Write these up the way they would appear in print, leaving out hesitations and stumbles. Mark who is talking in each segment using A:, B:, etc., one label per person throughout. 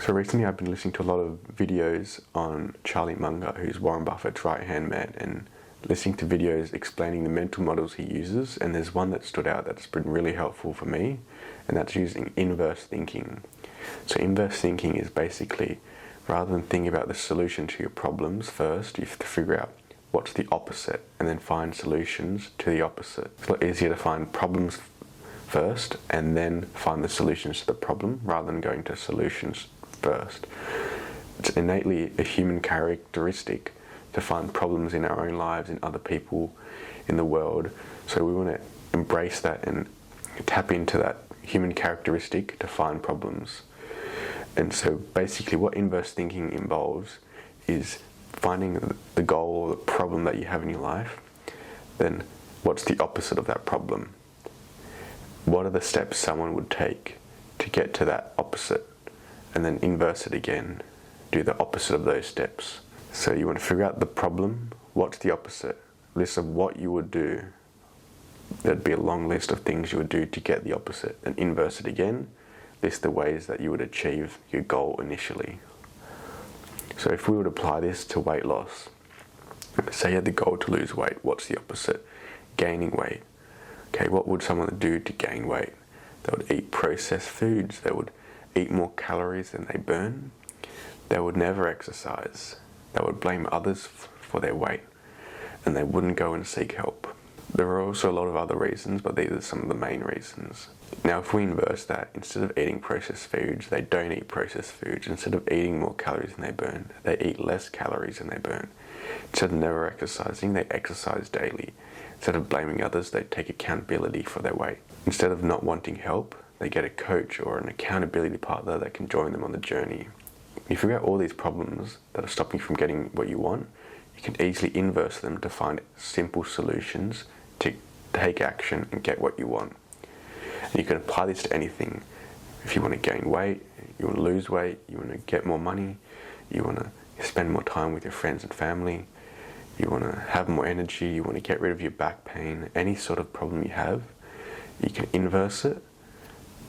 A: So recently I've been listening to a lot of videos on Charlie Munger, who's Warren Buffett's right-hand man, and listening to videos explaining the mental models he uses, and there's one that stood out that's been really helpful for me, and that's using inverse thinking. So inverse thinking is basically, rather than thinking about the solution to your problems first, you have to figure out what's the opposite and then find solutions to the opposite. It's a lot easier to find problems first and then find the solutions to the problem rather than going to solutions first. It's innately a human characteristic to find problems in our own lives, in other people, in the world. So we want to embrace that and tap into that human characteristic to find problems. And so basically what inverse thinking involves is finding the goal or the problem that you have in your life, then what's the opposite of that problem? What are the steps someone would take to get to that opposite? And then inverse it again, do the opposite of those steps. So you want to figure out the problem, what's the opposite? List of what you would do. There'd be a long list of things you would do to get the opposite, and inverse it again, list the ways that you would achieve your goal initially. So if we would apply this to weight loss, say you had the goal to lose weight, what's the opposite? Gaining weight. Okay, what would someone do to gain weight? They would eat processed foods, they would eat more calories than they burn, they would never exercise, they would blame others for their weight, and they wouldn't go and seek help. There are also a lot of other reasons, but these are some of the main reasons. Now if we inverse that, instead of eating processed foods, they don't eat processed foods. Instead of eating more calories than they burn, they eat less calories than they burn. Instead of never exercising, they exercise daily. Instead of blaming others, they take accountability for their weight. Instead of not wanting help, they get a coach or an accountability partner that can join them on the journey. You figure out all these problems that are stopping you from getting what you want, you can easily inverse them to find simple solutions to take action and get what you want. And you can apply this to anything. If you want to gain weight, you want to lose weight, you want to get more money, you want to spend more time with your friends and family, you want to have more energy, you want to get rid of your back pain, any sort of problem you have, you can inverse it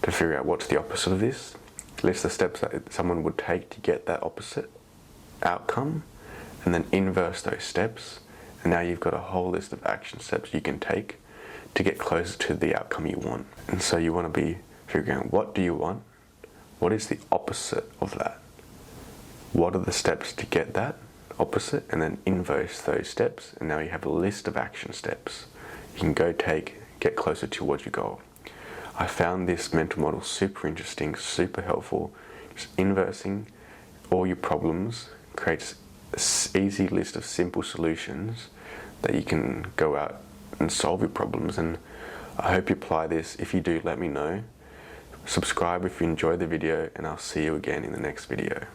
A: to figure out what's the opposite of this, list the steps that someone would take to get that opposite outcome, and then inverse those steps, and now you've got a whole list of action steps you can take to get closer to the outcome you want. And so you want to be figuring out, what do you want? What is the opposite of that? What are the steps to get that opposite? And then inverse those steps, and now you have a list of action steps you can go get closer towards your goal. I found this mental model super interesting, super helpful. Just inversing all your problems creates an easy list of simple solutions that you can go out and solve your problems. And I hope you apply this. If you do, let me know. Subscribe if you enjoyed the video, and I'll see you again in the next video.